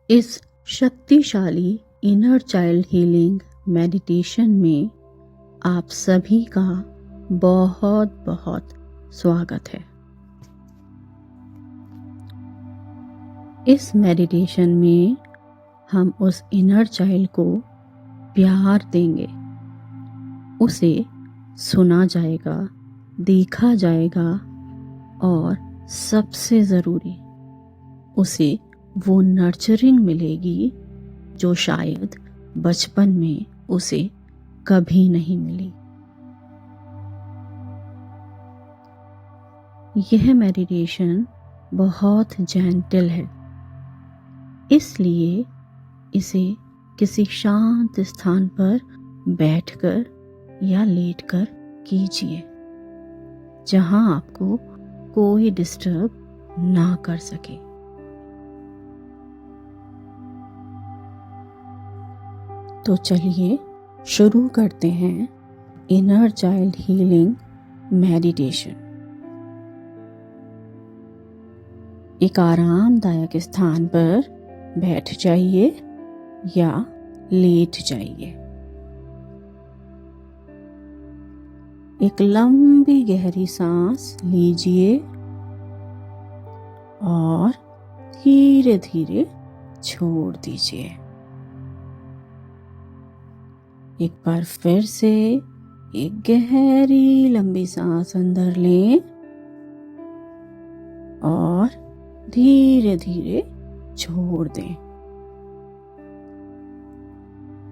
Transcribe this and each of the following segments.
इस शक्तिशाली inner child healing meditation में आप सभी का बहुत बहुत स्वागत है। इस मेडिटेशन में हम उस इनर चाइल्ड को प्यार देंगे, उसे सुना जाएगा, देखा जाएगा और सबसे ज़रूरी उसे वो नर्चरिंग मिलेगी जो शायद बचपन में उसे कभी नहीं मिली। यह मेडिटेशन बहुत जेंटल है, इसलिए इसे किसी शांत स्थान पर बैठकर या लेटकर कीजिए जहां आपको कोई डिस्टर्ब ना कर सके। तो चलिए शुरू करते हैं इनर चाइल्ड हीलिंग मेडिटेशन। एक आरामदायक स्थान पर बैठ जाइए या लेट जाइए। एक लंबी गहरी सांस लीजिए और धीरे धीरे छोड़ दीजिए। एक बार फिर से एक गहरी लंबी सांस अंदर लें और धीरे धीरे छोड़ दें।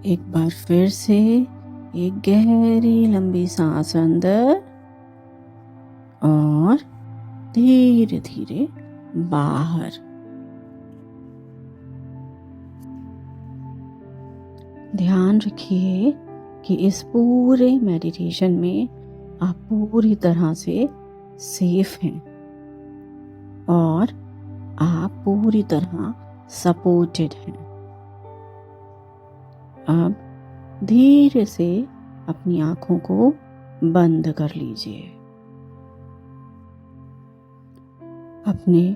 एक बार फिर से एक गहरी लंबी सांस अंदर और धीरे धीरे बाहर। ध्यान रखिए कि इस पूरे मेडिटेशन में आप पूरी तरह से सेफ हैं और आप पूरी तरह सपोर्टेड हैं। अब धीरे से अपनी आंखों को बंद कर लीजिए। अपने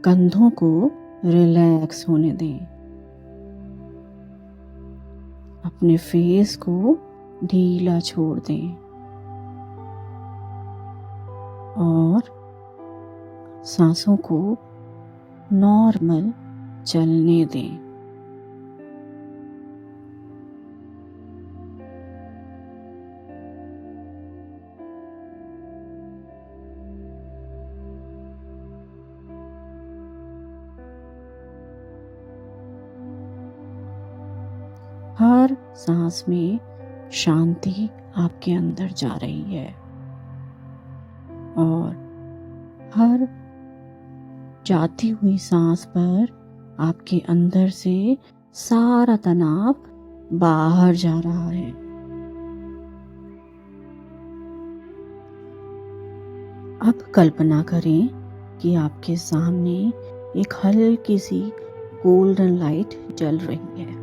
कंधों को रिलैक्स होने दें। अपने फेस को ढीला छोड़ दें और सांसों को नॉर्मल चलने दें। हर सांस में शांति आपके अंदर जा रही है और हर जाती हुई सांस पर आपके अंदर से सारा तनाव बाहर जा रहा है। अब कल्पना करें कि आपके सामने एक हल्की सी गोल्डन लाइट जल रही है।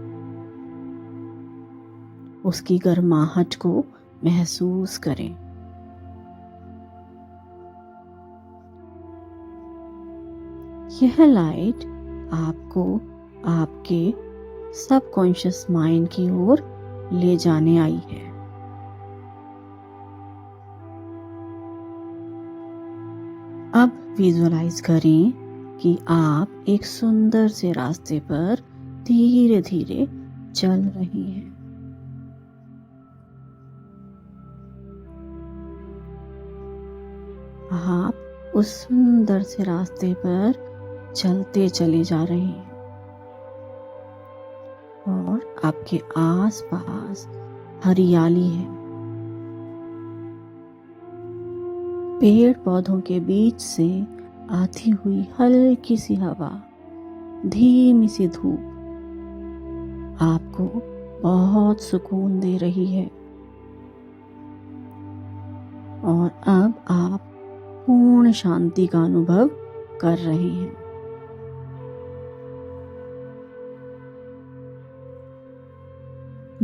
उसकी गर्माहट को महसूस करें। यह लाइट आपको आपके सबकॉन्शियस माइंड की ओर ले जाने आई है। अब विजुअलाइज करें कि आप एक सुंदर से रास्ते पर धीरे धीरे चल रही हैं। आप उस सुंदर से रास्ते पर चलते चले जा रहे हैं और आपके आसपास हरियाली है। पेड़ पौधों के बीच से आती हुई हल्की सी हवा, धीमी सी धूप आपको बहुत सुकून दे रही है और अब आप पूर्ण शांति का अनुभव कर रहे हैं।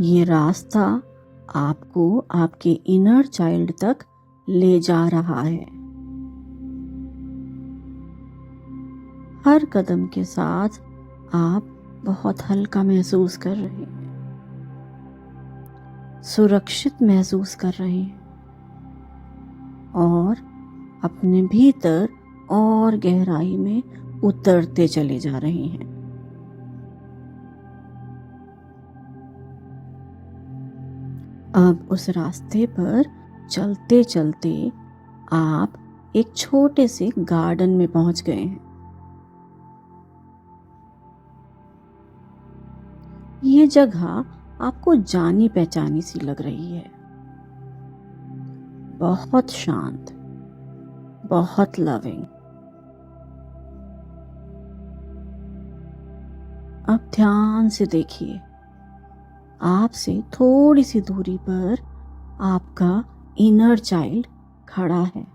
ये रास्ता आपको आपके इनर चाइल्ड तक ले जा रहा है। हर कदम के साथ आप बहुत हल्का महसूस कर रहे हैं, सुरक्षित महसूस कर रहे हैं और अपने भीतर और गहराई में उतरते चले जा रहे हैं। अब उस रास्ते पर चलते चलते आप एक छोटे से गार्डन में पहुंच गए हैं। ये जगह आपको जानी पहचानी सी लग रही है, बहुत शांत, बहुत लविंग। अब ध्यान से देखिए, आपसे थोड़ी सी दूरी पर आपका इनर चाइल्ड खड़ा है,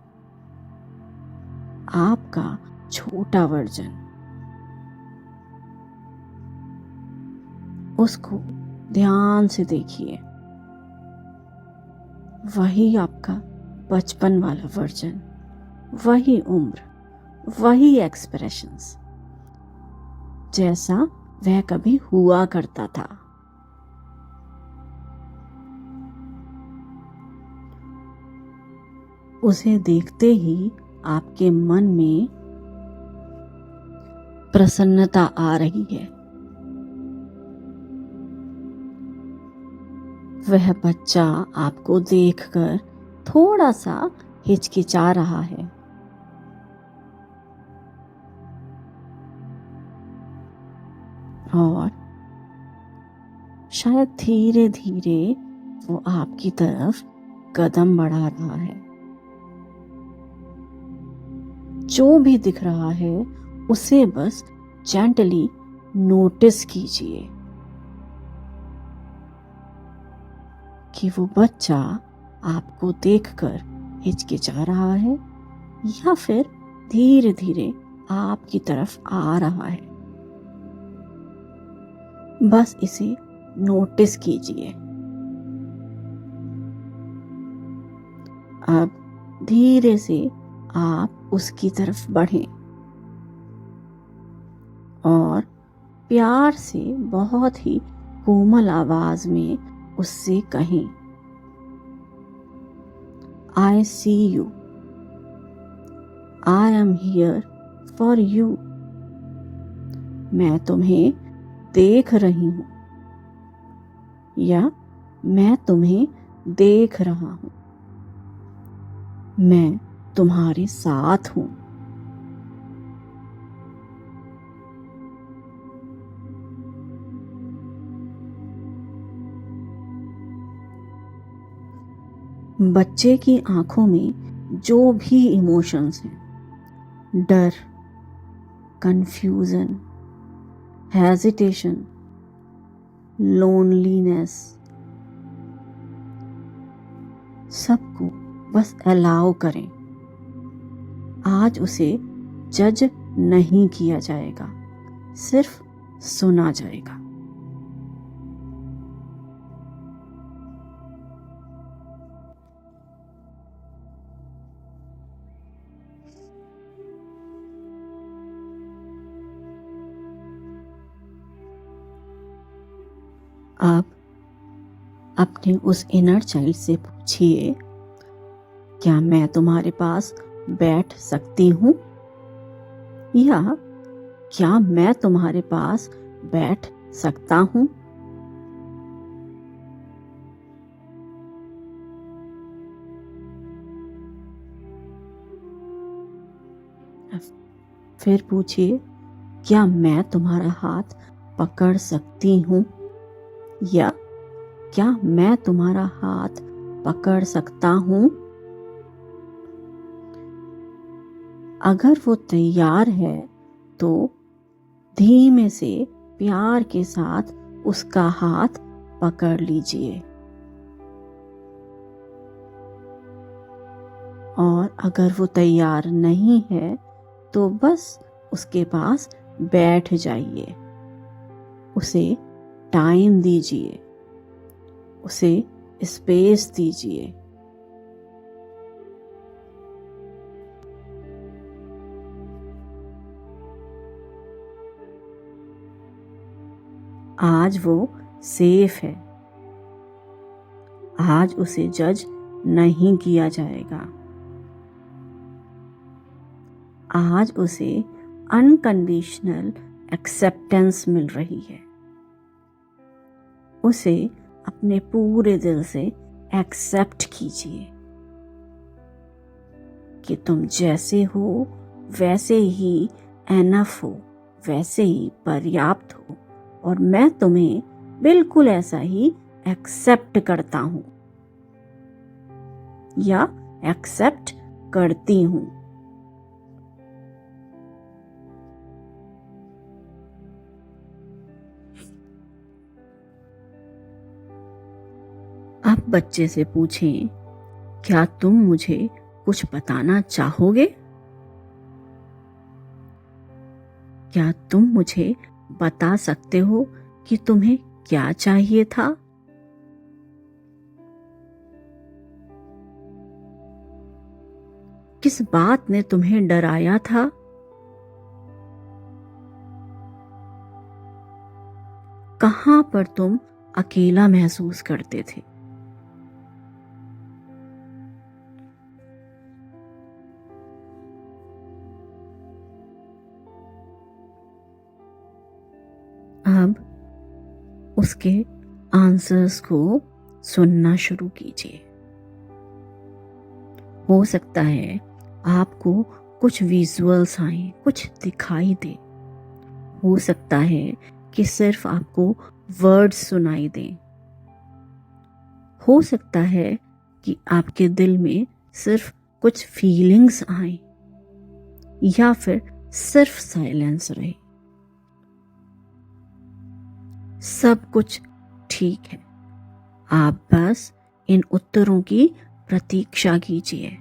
आपका छोटा वर्जन। उसको ध्यान से देखिए, वही आपका बचपन वाला वर्जन, वही उम्र, वही एक्सप्रेशंस जैसा वह कभी हुआ करता था। उसे देखते ही आपके मन में प्रसन्नता आ रही है। वह बच्चा आपको देखकर थोड़ा सा हिचकिचा रहा है, और शायद धीरे धीरे वो आपकी तरफ कदम बढ़ा रहा है। जो भी दिख रहा है उसे बस जेंटली नोटिस कीजिए कि वो बच्चा आपको देखकर हिचकिचा रहा है या फिर धीरे धीरे आपकी तरफ आ रहा है। बस इसे नोटिस कीजिए। अब धीरे से आप उसकी तरफ बढ़ें और प्यार से बहुत ही कोमल आवाज में उससे कहें, I see you, I am here for you। मैं तुम्हें देख रही हूं या मैं तुम्हें देख रहा हूं, मैं तुम्हारे साथ हूं। बच्चे की आंखों में जो भी इमोशंस हैं, डर, कंफ्यूजन, हेजिटेशन, लोनलीनेस, सबको बस अलाउ करें। आज उसे जज नहीं किया जाएगा, सिर्फ सुना जाएगा। आप अपने उस इनर चाइल्ड से पूछिए, क्या मैं तुम्हारे पास बैठ सकती हूँ? या क्या मैं तुम्हारे पास बैठ सकता हूँ? फिर पूछिए, क्या मैं तुम्हारा हाथ पकड़ सकती हूँ? या क्या मैं तुम्हारा हाथ पकड़ सकता हूँ? अगर वो तैयार है तो धीमे से प्यार के साथ उसका हाथ पकड़ लीजिए, और अगर वो तैयार नहीं है तो बस उसके पास बैठ जाइए। उसे टाइम दीजिए, उसे स्पेस दीजिए। आज वो सेफ है। आज उसे जज नहीं किया जाएगा। आज उसे अनकंडीशनल एक्सेप्टेंस मिल रही है। उसे अपने पूरे दिल से एक्सेप्ट कीजिए कि तुम जैसे हो वैसे ही एनफ हो, वैसे ही पर्याप्त हो, और मैं तुम्हें बिल्कुल ऐसा ही एक्सेप्ट करता हूं या एक्सेप्ट करती हूं। अब बच्चे से पूछें, क्या तुम मुझे कुछ बताना चाहोगे? क्या तुम मुझे बता सकते हो कि तुम्हें क्या चाहिए था? किस बात ने तुम्हें डराया था? कहां पर तुम अकेला महसूस करते थे? अब उसके आंसर्स को सुनना शुरू कीजिए। हो सकता है आपको कुछ विजुअल्स आए, कुछ दिखाई दे। हो सकता है कि सिर्फ आपको वर्ड्स सुनाई दें। हो सकता है कि आपके दिल में सिर्फ कुछ फीलिंग्स आए या फिर सिर्फ साइलेंस रहे। सब कुछ ठीक है। आप बस इन उत्तरों की प्रतीक्षा कीजिए।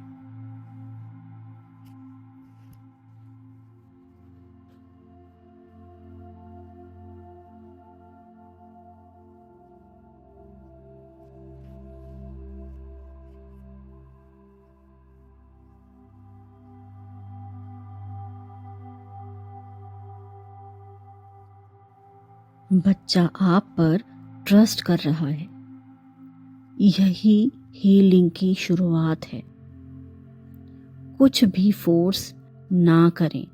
बच्चा आप पर ट्रस्ट कर रहा है। यही हीलिंग की शुरुआत है। कुछ भी फोर्स ना करें,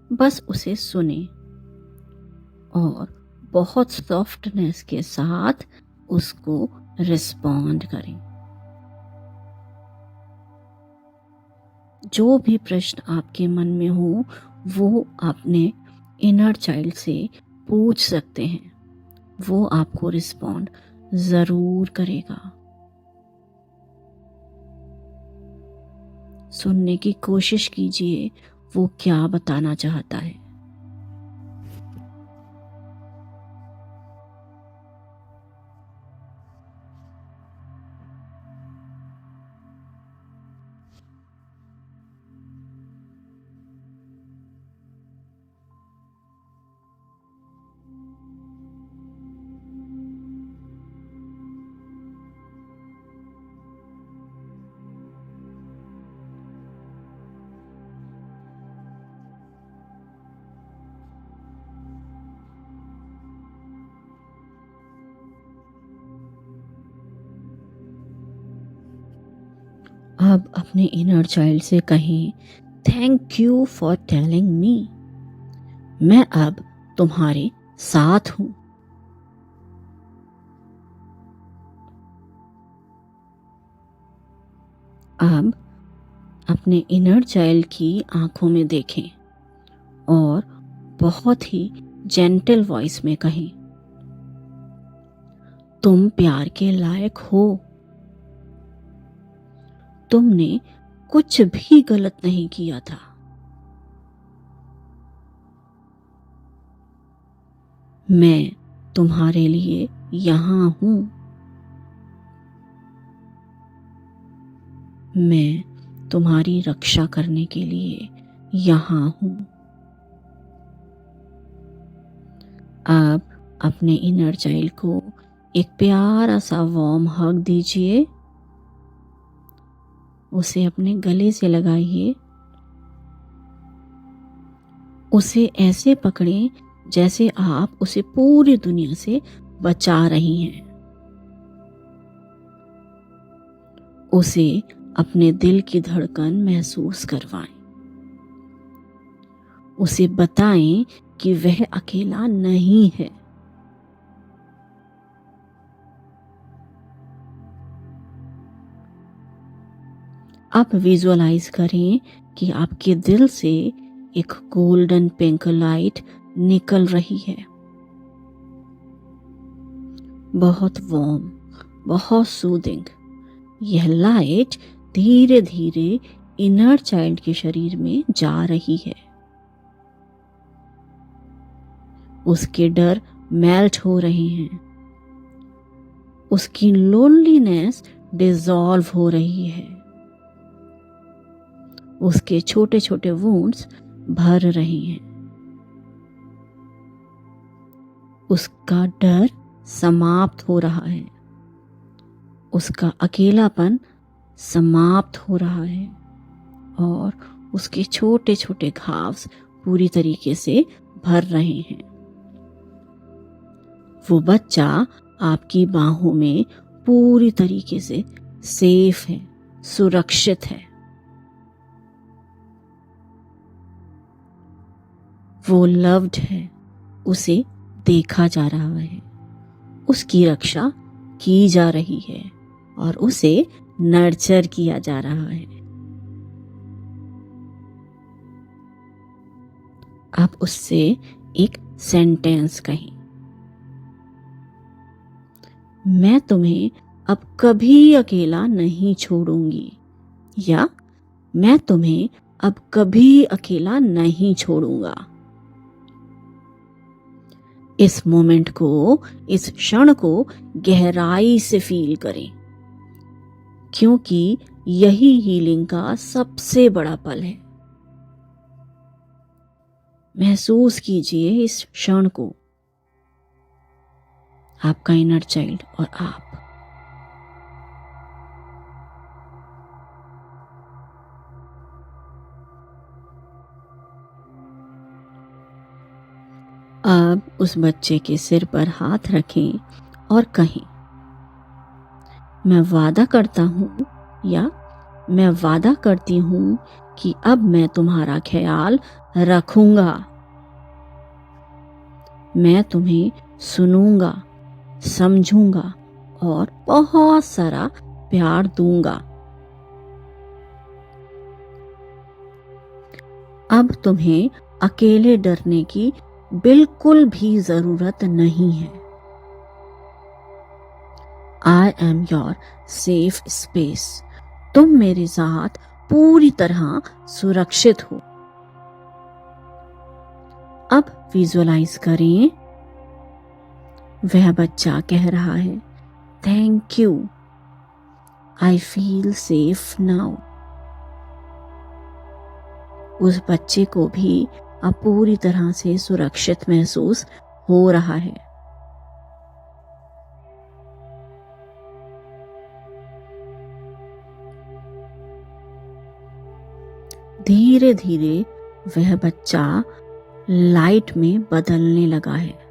बस उसे सुने और बहुत सॉफ्टनेस के साथ उसको रिस्पॉन्ड करें। जो भी प्रश्न आपके मन में हो वो अपने इनर चाइल्ड से पूछ सकते हैं। वो आपको रिस्पॉन्ड जरूर करेगा। सुनने की कोशिश कीजिए वो क्या बताना चाहता है। अब अपने इनर चाइल्ड से कहें, thank you for telling me. मैं अब तुम्हारे साथ हूं। अब अपने इनर चाइल्ड की आंखों में देखें और बहुत ही जेंटल वॉइस में कहें, तुम प्यार के लायक हो। तुमने कुछ भी गलत नहीं किया था। मैं तुम्हारे लिए यहां हूं। मैं तुम्हारी रक्षा करने के लिए यहां हूं। अब अपने इनर चाइल्ड को एक प्यारा सा वार्म हग दीजिए। उसे अपने गले से लगाइए। उसे ऐसे पकड़ें जैसे आप उसे पूरी दुनिया से बचा रही हैं। उसे अपने दिल की धड़कन महसूस करवाएं। उसे बताएं कि वह अकेला नहीं है। आप विजुअलाइज करें कि आपके दिल से एक गोल्डन पिंक लाइट निकल रही है, बहुत वार्म, बहुत सूदिंग। यह लाइट धीरे धीरे इनर चाइल्ड के शरीर में जा रही है। उसके डर मेल्ट हो रहे हैं, उसकी लोनलीनेस डिसॉल्व हो रही है, उसके छोटे छोटे वुंड्स भर रहे हैं, उसका डर समाप्त हो रहा है, उसका अकेलापन समाप्त हो रहा है और उसके छोटे छोटे घाव पूरी तरीके से भर रहे हैं। वो बच्चा आपकी बाहों में पूरी तरीके से सेफ है, सुरक्षित है। वो लव्ड है, उसे देखा जा रहा है, उसकी रक्षा की जा रही है और उसे नर्चर किया जा रहा है। आप उससे एक सेंटेंस कहें, मैं तुम्हें अब कभी अकेला नहीं छोड़ूंगी, या मैं तुम्हें अब कभी अकेला नहीं छोड़ूंगा। इस मोमेंट को, इस क्षण को गहराई से फील करें, क्योंकि यही हीलिंग का सबसे बड़ा पल है। महसूस कीजिए इस क्षण को, आपका इनर चाइल्ड और आप। अब उस बच्चे के सिर पर हाथ रखें और कहें, मैं वादा करता हूं, या मैं वादा करती हूं कि अब मैं तुम्हारा ख्याल रखूंगा। मैं तुम्हें सुनूंगा, समझूंगा और बहुत सारा प्यार दूंगा। अब तुम्हें अकेले डरने की बिल्कुल भी जरूरत नहीं है। I am your safe space. तुम मेरे साथ पूरी तरह सुरक्षित हो। अब विजुअलाइज करें, वह बच्चा कह रहा है, thank you, I feel safe now. उस बच्चे को भी अब पूरी तरह से सुरक्षित महसूस हो रहा है। धीरे धीरे वह बच्चा लाइट में बदलने लगा है।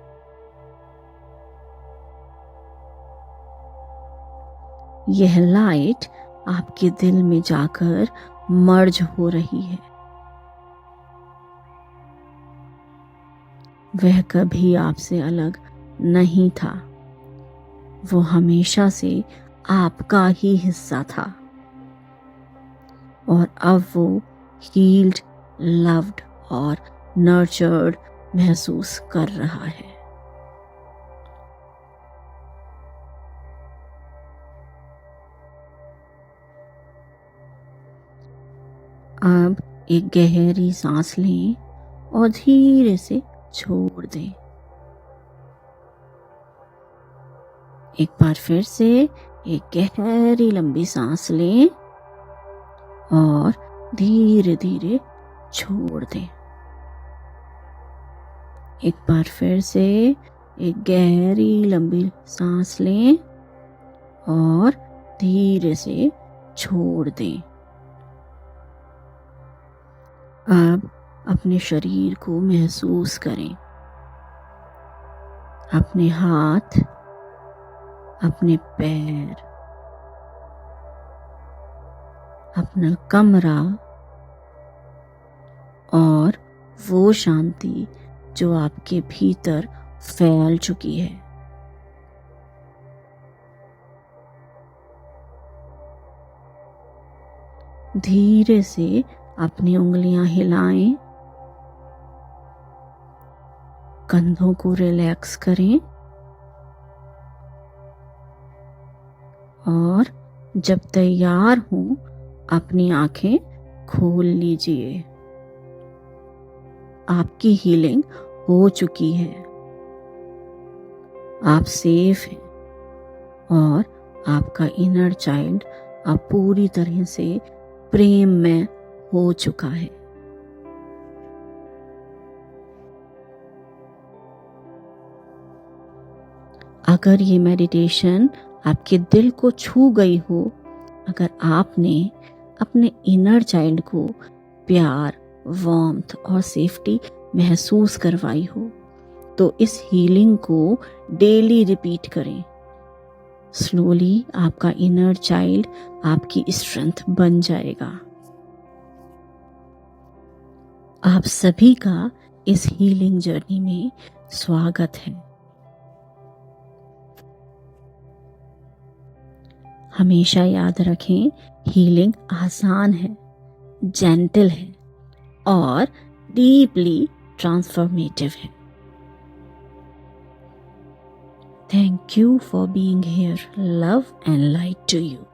यह लाइट आपके दिल में जाकर मर्ज हो रही है। वह कभी आपसे अलग नहीं था, वो हमेशा से आपका ही हिस्सा था और अब वो हील्ड, लव्ड और नर्चर्ड महसूस कर रहा है। अब एक गहरी सांस लें और धीरे से छोड़ दें। एक बार फिर से एक गहरी लंबी सांस लें और धीरे धीरे छोड़ दें। एक बार फिर से एक गहरी लंबी सांस लें और धीरे से छोड़ दें। अब अपने शरीर को महसूस करें। अपने हाथ, अपने पैर, अपना कमरा और वो शांति जो आपके भीतर फैल चुकी है। धीरे से अपनी उंगलियां हिलाएं, कंधों को रिलैक्स करें और जब तैयार हो अपनी आंखें खोल लीजिए। आपकी हीलिंग हो चुकी है, आप सेफ हैं और आपका इनर चाइल्ड अब पूरी तरह से प्रेम में हो चुका है। अगर ये मेडिटेशन आपके दिल को छू गई हो, अगर आपने अपने इनर चाइल्ड को प्यार, वार्मथ और सेफ्टी महसूस करवाई हो, तो इस हीलिंग को डेली रिपीट करें। स्लोली आपका इनर चाइल्ड आपकी स्ट्रेंथ बन जाएगा। आप सभी का इस हीलिंग जर्नी में स्वागत है। हमेशा याद रखें, हीलिंग आसान है, जेंटल है और डीपली ट्रांसफॉर्मेटिव है। Thank you for being here. Love and light to you.